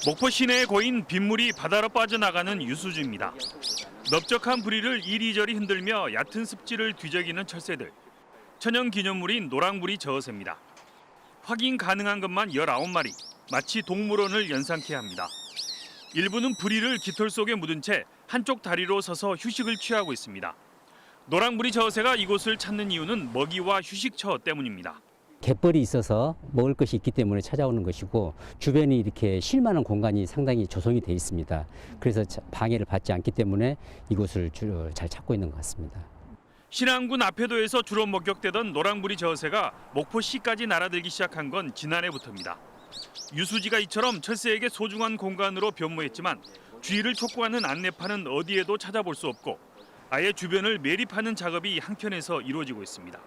목포 시내에 고인 빗물이 바다로 빠져나가는 유수지입니다. 넓적한 부리를 이리저리 흔들며 얕은 습지를 뒤적이는 철새들. 천연기념물인 노랑부리 저어새입니다. 확인 가능한 것만 19마리, 마치 동물원을 연상케 합니다. 일부는 부리를 깃털 속에 묻은 채 한쪽 다리로 서서 휴식을 취하고 있습니다. 노랑부리 저어새가 이곳을 찾는 이유는 먹이와 휴식처 때문입니다. 갯벌이 있어서 먹을 것이 있기 때문에 찾아오는 것이고 주변이 이렇게 쉴 만한 공간이 상당히 조성이 되어 있습니다. 그래서 방해를 받지 않기 때문에 이곳을 주로 잘 찾고 있는 것 같습니다. 신안군 앞해도에서 주로 목격되던 노랑부리 저어새가 목포시까지 날아들기 시작한 건 지난해부터입니다. 유수지가 이처럼 철새에게 소중한 공간으로 변모했지만 주의를 촉구하는 안내판은 어디에도 찾아볼 수 없고 아예 주변을 매립하는 작업이 한켠에서 이루어지고 있습니다.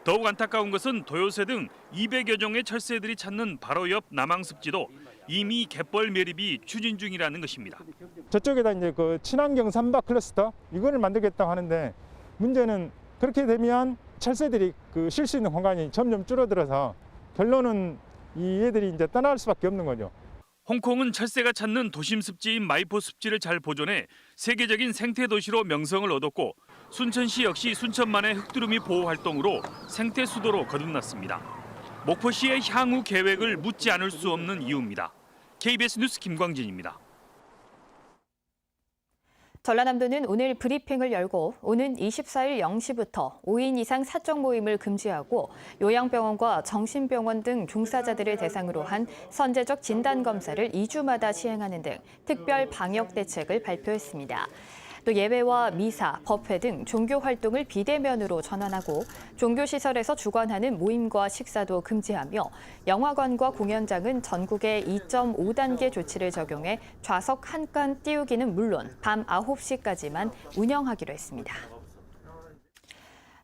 더욱 안타까운 것은 도요새 등 200여 종의 철새들이 찾는 바로 옆 남항습지도 이미 갯벌 매립이 추진 중이라는 것입니다. 저쪽에다 이제 그 친환경 삼박 클러스터 이거를 만들겠다고 하는데 문제는 그렇게 되면 철새들이 쉴 수 있는 공간이 점점 줄어들어서 결론은 이 애들이 이제 떠날 수밖에 없는 거죠. 홍콩은 철새가 찾는 도심 습지인 마이포 습지를 잘 보존해 세계적인 생태 도시로 명성을 얻었고 순천시 역시 순천만의 흙두루미 보호 활동으로 생태 수도로 거듭났습니다. 목포시의 향후 계획을 묻지 않을 수 없는 이유입니다. KBS 뉴스 김광진입니다. 전라남도는 오늘 브리핑을 열고 오는 24일 0시부터 5인 이상 사적 모임을 금지하고 요양병원과 정신병원 등 종사자들을 대상으로 한 선제적 진단검사를 2주마다 시행하는 등 특별 방역 대책을 발표했습니다. 또 예배와 미사, 법회 등 종교 활동을 비대면으로 전환하고 종교시설에서 주관하는 모임과 식사도 금지하며 영화관과 공연장은 전국에 2.5단계 조치를 적용해 좌석 한 칸 띄우기는 물론 밤 9시까지만 운영하기로 했습니다.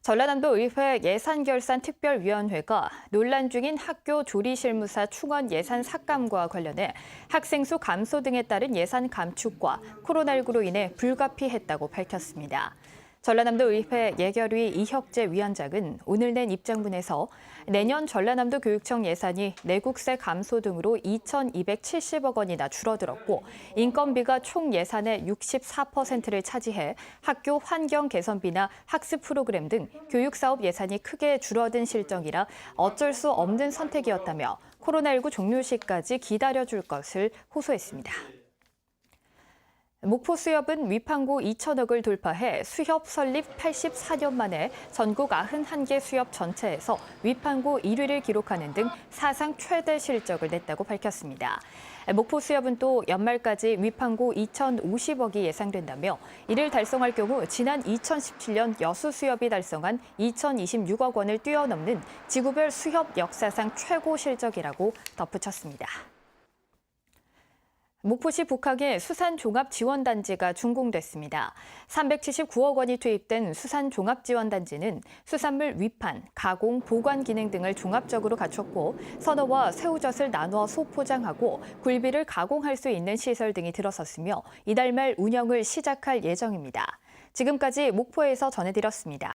전라남도 의회 예산결산특별위원회가 논란 중인 학교 조리실무사 충원 예산 삭감과 관련해 학생 수 감소 등에 따른 예산 감축과 코로나19로 인해 불가피했다고 밝혔습니다. 전라남도 의회 예결위 이혁재 위원장은 오늘 낸 입장문에서 내년 전라남도 교육청 예산이 내국세 감소 등으로 2,270억 원이나 줄어들었고 인건비가 총 예산의 64%를 차지해 학교 환경 개선비나 학습 프로그램 등 교육사업 예산이 크게 줄어든 실정이라 어쩔 수 없는 선택이었다며 코로나19 종료 시까지 기다려줄 것을 호소했습니다. 목포 수협은 위판고 2천억을 돌파해 수협 설립 84년 만에 전국 91개 수협 전체에서 위판고 1위를 기록하는 등 사상 최대 실적을 냈다고 밝혔습니다. 목포 수협은 또 연말까지 위판고 2,050억이 예상된다며 이를 달성할 경우 지난 2017년 여수 수협이 달성한 2,026억 원을 뛰어넘는 지구별 수협 역사상 최고 실적이라고 덧붙였습니다. 목포시 북항의 수산종합지원단지가 준공됐습니다. 379억 원이 투입된 수산종합지원단지는 수산물 위판, 가공, 보관 기능 등을 종합적으로 갖췄고 선어와 새우젓을 나눠 소포장하고 굴비를 가공할 수 있는 시설 등이 들어섰으며 이달 말 운영을 시작할 예정입니다. 지금까지 목포에서 전해드렸습니다.